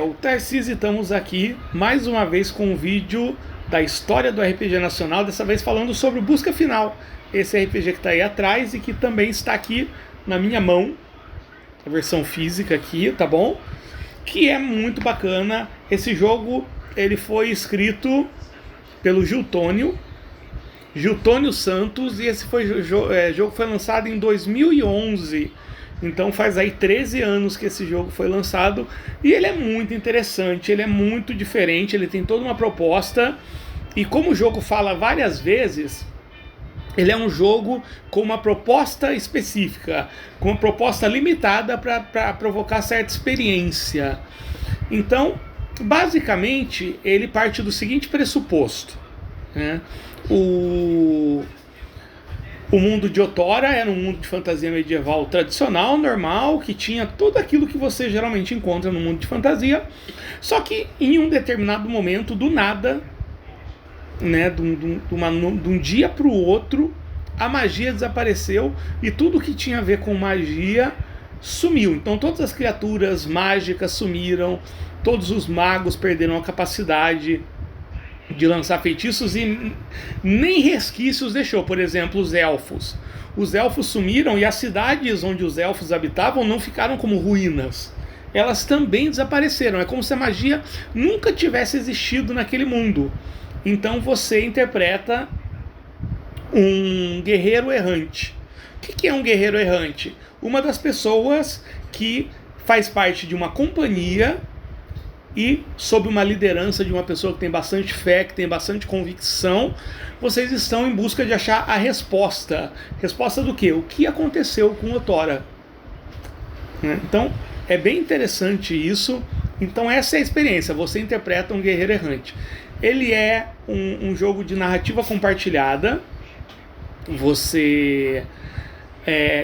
O Tarcísio, estamos aqui mais uma vez com um vídeo da história do RPG nacional, dessa vez falando sobre o Busca Final, esse RPG que está aí atrás e que também está aqui na minha mão, a versão física aqui, tá bom? Que é muito bacana. Esse jogo ele foi escrito pelo Giltônio Santos, e esse jogo foi lançado em 2011. Então faz aí 13 anos que esse jogo foi lançado. E ele é muito interessante, ele é muito diferente, ele tem toda uma proposta. E como o jogo fala várias vezes, ele é um jogo com uma proposta específica, com uma proposta limitada para provocar certa experiência. Então, basicamente, ele parte do seguinte pressuposto, né? O mundo de outrora era um mundo de fantasia medieval tradicional, normal, que tinha tudo aquilo que você geralmente encontra no mundo de fantasia, só que em um determinado momento, do nada, né, de um dia para o outro, a magia desapareceu e tudo que tinha a ver com magia sumiu. Então todas as criaturas mágicas sumiram, todos os magos perderam a capacidade de lançar feitiços e nem resquícios deixou. Por exemplo, os elfos. Os elfos sumiram e as cidades onde os elfos habitavam não ficaram como ruínas. Elas também desapareceram. É como se a magia nunca tivesse existido naquele mundo. Então você interpreta um guerreiro errante. O que é um guerreiro errante? Uma das pessoas que faz parte de uma companhia e sob uma liderança de uma pessoa que tem bastante fé, que tem bastante convicção, vocês estão em busca de achar a resposta. Resposta do quê? O que aconteceu com Otora? Então, é bem interessante isso. Então essa é a experiência, você interpreta um guerreiro errante. Ele é um jogo de narrativa compartilhada. Você...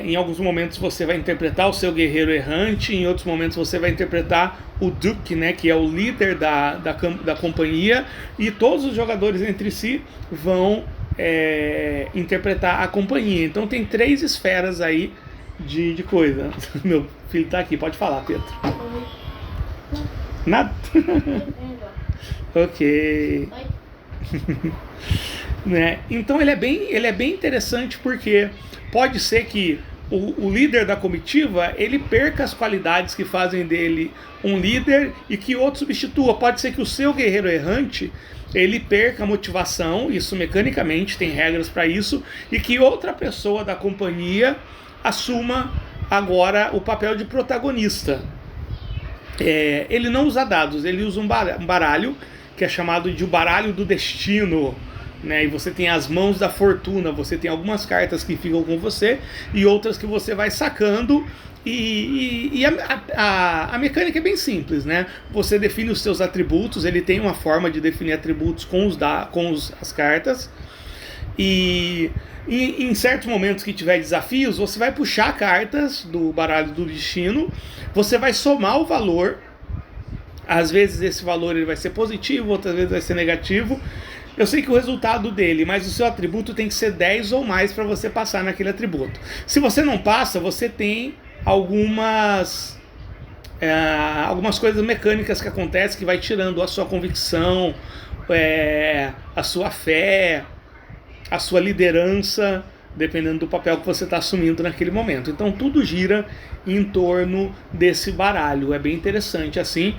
em alguns momentos você vai interpretar o seu guerreiro errante, em outros momentos você vai interpretar o Duke, né, que é o líder da companhia, e todos os jogadores entre si vão interpretar a companhia. Então tem 3 esferas aí de coisa. Meu filho tá aqui, pode falar, Pedro. Nada? Ok. Né? Então ele é bem interessante, porque pode ser que o líder da comitiva ele perca as qualidades que fazem dele um líder e que outro substitua. Pode ser que o seu guerreiro errante ele perca a motivação, isso mecanicamente tem regras para isso, e que outra pessoa da companhia assuma agora o papel de protagonista. Ele não usa dados, ele usa um baralho que é chamado de o baralho do destino, né? E você tem as mãos da fortuna, você tem algumas cartas que ficam com você e outras que você vai sacando. E a mecânica é bem simples, né? Você define os seus atributos, ele tem uma forma de definir atributos com as cartas. E em certos momentos que tiver desafios, você vai puxar cartas do baralho do destino, você vai somar o valor. Às vezes esse valor ele vai ser positivo, outras vezes vai ser negativo. Eu sei que o resultado dele, mas o seu atributo tem que ser 10 ou mais para você passar naquele atributo. Se você não passa, você tem algumas coisas mecânicas que acontecem que vai tirando a sua convicção, a sua fé, a sua liderança, dependendo do papel que você está assumindo naquele momento. Então tudo gira em torno desse baralho. É bem interessante assim.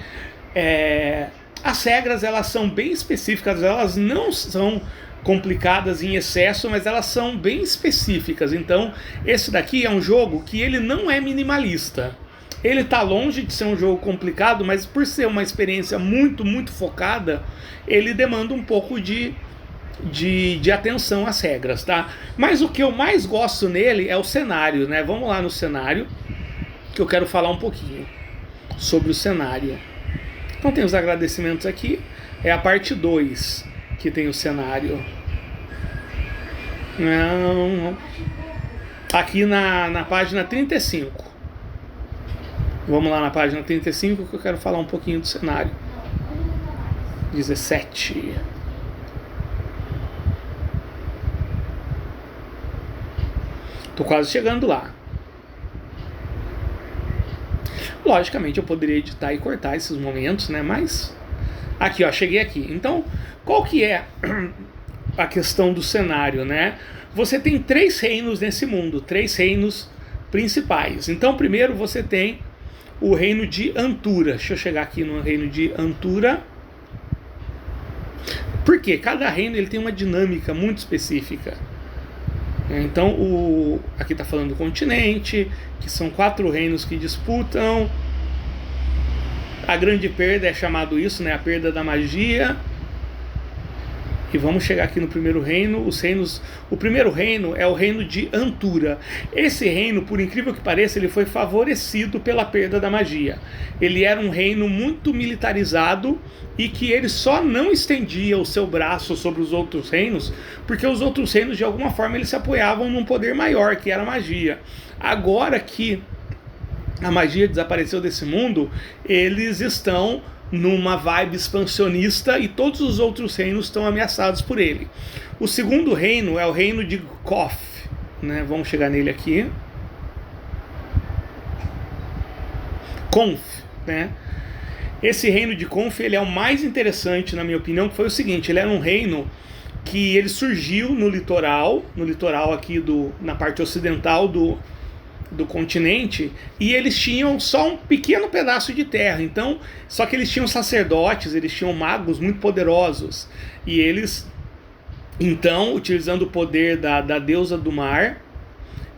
As regras elas são bem específicas, elas não são complicadas em excesso, mas elas são bem específicas. Então esse daqui é um jogo que ele não é minimalista. Ele está longe de ser um jogo complicado, mas por ser uma experiência muito, muito focada, ele demanda um pouco de atenção às regras, tá? Mas o que eu mais gosto nele é o cenário, né? Vamos lá no cenário, que eu quero falar um pouquinho sobre o cenário. Então tem os agradecimentos aqui, é a parte 2 que tem o cenário. Aqui na página 35. Vamos lá na página 35 que eu quero falar um pouquinho do cenário. 17. Tô quase chegando lá. Logicamente eu poderia editar e cortar esses momentos, né? Mas aqui, ó, cheguei aqui. Então, qual que é a questão do cenário, né? Você tem 3 reinos nesse mundo, 3 reinos principais. Então, primeiro você tem o reino de Antura. Deixa eu chegar aqui no reino de Antura. Porque cada reino ele tem uma dinâmica muito específica. Então, aqui está falando do continente, que são 4 reinos que disputam. A grande perda é chamado isso, né? A perda da magia. E vamos chegar aqui no primeiro reino. O primeiro reino é o reino de Antura. Esse reino, por incrível que pareça, ele foi favorecido pela perda da magia. Ele era um reino muito militarizado e que ele só não estendia o seu braço sobre os outros reinos, porque os outros reinos, de alguma forma, eles se apoiavam num poder maior, que era a magia. Agora que a magia desapareceu desse mundo, eles estão numa vibe expansionista e todos os outros reinos estão ameaçados por ele. O segundo reino é o reino de Koth, né? Vamos chegar nele aqui. Konf, né? Esse reino de Konf, ele é o mais interessante, na minha opinião, que foi o seguinte: ele era um reino que ele surgiu no litoral aqui na parte ocidental do continente, e eles tinham só um pequeno pedaço de terra. Então, só que eles tinham sacerdotes, eles tinham magos muito poderosos, e eles, então, utilizando o poder da deusa do mar,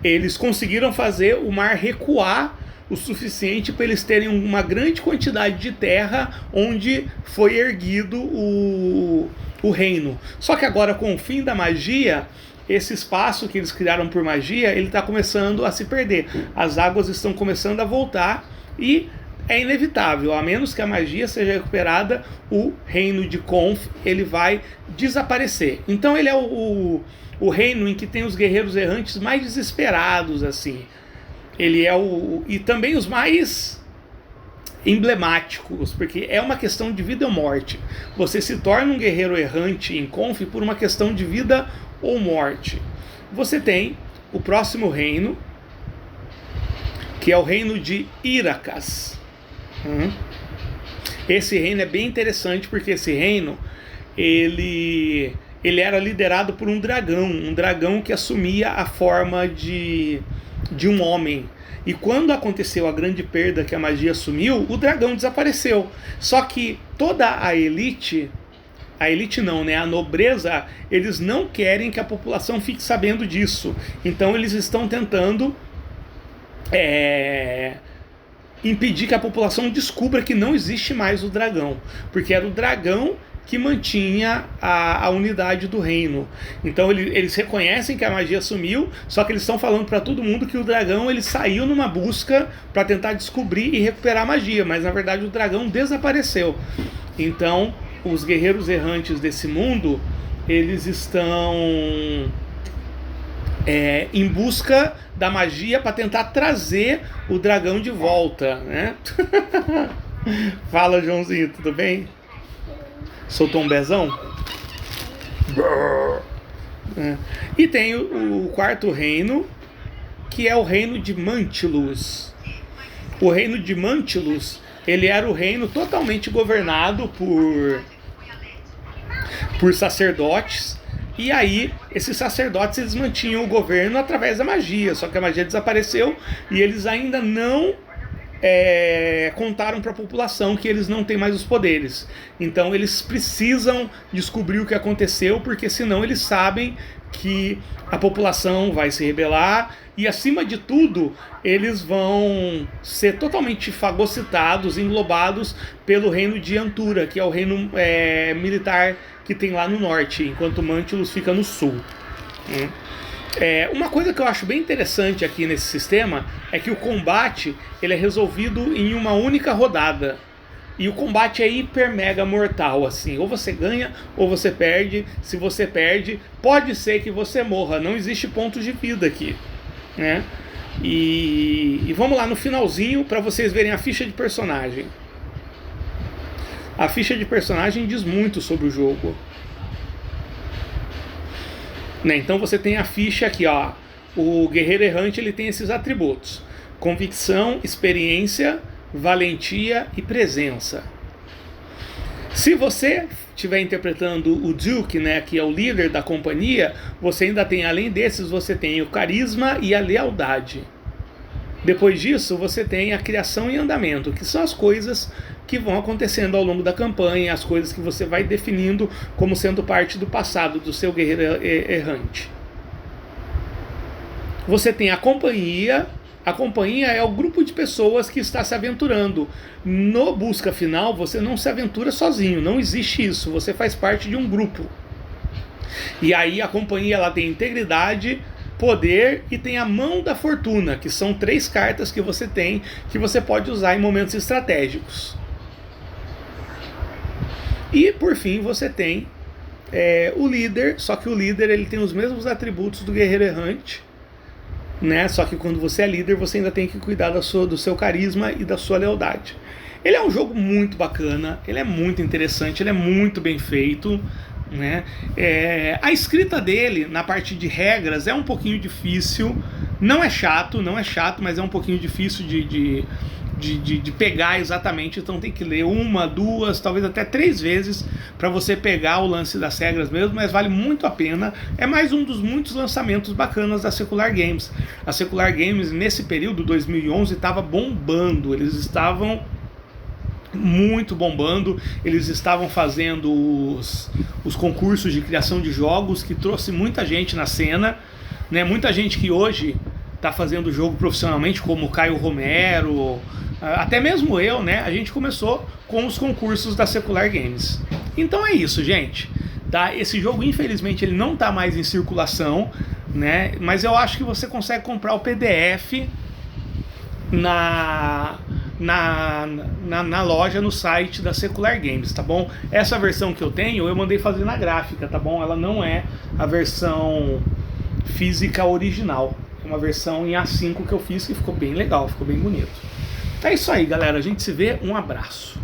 eles conseguiram fazer o mar recuar o suficiente para eles terem uma grande quantidade de terra onde foi erguido o reino. Só que agora, com o fim da magia, esse espaço que eles criaram por magia, ele está começando a se perder. As águas estão começando a voltar e é inevitável, a menos que a magia seja recuperada, o reino de Konf, ele vai desaparecer. Então ele é o reino em que tem os guerreiros errantes mais desesperados, assim. Ele é e também os mais emblemáticos, porque é uma questão de vida ou morte. Você se torna um guerreiro errante em Konf por uma questão de vida ou morte. Você tem o próximo reino, que é o reino de Iracas. Esse reino é bem interessante, porque esse reino ele era liderado por um dragão que assumia a forma de um homem. E quando aconteceu a grande perda que a magia sumiu, o dragão desapareceu. Só que toda a elite não, né? A nobreza, eles não querem que a população fique sabendo disso. Então eles estão tentando impedir que a população descubra que não existe mais o dragão, porque era o dragão que mantinha a unidade do reino. Então eles reconhecem que a magia sumiu, só que eles estão falando para todo mundo que o dragão ele saiu numa busca para tentar descobrir e recuperar a magia, mas na verdade o dragão desapareceu. Então os guerreiros errantes desse mundo, eles estão em busca da magia para tentar trazer o dragão de volta, né? Fala, Joãozinho, tudo bem? Soltou um bezão? E tem o quarto reino, que é o reino de Mantilus. O reino de Mantilus, ele era o reino totalmente governado por sacerdotes. E aí, esses sacerdotes, eles mantinham o governo através da magia. Só que a magia desapareceu e eles ainda não contaram para a população que eles não têm mais os poderes. Então eles precisam descobrir o que aconteceu, porque senão eles sabem que a população vai se rebelar e, acima de tudo, eles vão ser totalmente fagocitados, englobados pelo reino de Antura, que é o reino militar que tem lá no norte, enquanto Mantilus fica no sul. Uma coisa que eu acho bem interessante aqui nesse sistema é que o combate ele é resolvido em uma única rodada. E o combate é hiper mega mortal, assim. Ou você ganha ou você perde. Se você perde, pode ser que você morra. Não existe pontos de vida aqui, né? E vamos lá no finalzinho para vocês verem a ficha de personagem. A ficha de personagem diz muito sobre o jogo. Né? Então você tem a ficha aqui, ó. O guerreiro errante ele tem esses atributos: convicção, experiência, valentia e presença. Se você estiver interpretando o Duke, né, que é o líder da companhia, você ainda tem, além desses, você tem o carisma e a lealdade. Depois disso, você tem a criação e andamento, que são as coisas que vão acontecendo ao longo da campanha, as coisas que você vai definindo como sendo parte do passado do seu guerreiro errante. Você tem a companhia. A companhia é o grupo de pessoas que está se aventurando. No busca final, você não se aventura sozinho, não existe isso, você faz parte de um grupo. E aí a companhia ela tem integridade, poder e tem a mão da fortuna, que são 3 cartas que você tem, que você pode usar em momentos estratégicos. E por fim você tem o líder, só que o líder ele tem os mesmos atributos do guerreiro errante, né? Só que quando você é líder, você ainda tem que cuidar do seu carisma e da sua lealdade. Ele é um jogo muito bacana, ele é muito interessante, ele é muito bem feito, né? A escrita dele, na parte de regras, é um pouquinho difícil. Não é chato, mas é um pouquinho difícil de pegar exatamente. Então tem que ler 1, 2, talvez até 3 vezes para você pegar o lance das regras mesmo, mas vale muito a pena. É mais um dos muitos lançamentos bacanas da Secular Games. A Secular Games nesse período, 2011, estava bombando, eles estavam muito bombando, eles estavam fazendo os concursos de criação de jogos, que trouxe muita gente na cena, né? Muita gente que hoje está fazendo jogo profissionalmente, como o Caio Romero, até mesmo eu, né? A gente começou com os concursos da Secular Games. Então é isso, gente. Tá? Esse jogo, infelizmente, ele não está mais em circulação, né? Mas eu acho que você consegue comprar o PDF na loja, no site da Secular Games, tá bom? Essa versão que eu tenho, eu mandei fazer na gráfica, tá bom? Ela não é a versão física original. É uma versão em A5 que eu fiz, que ficou bem legal, ficou bem bonito. É isso aí, galera. A gente se vê. Um abraço.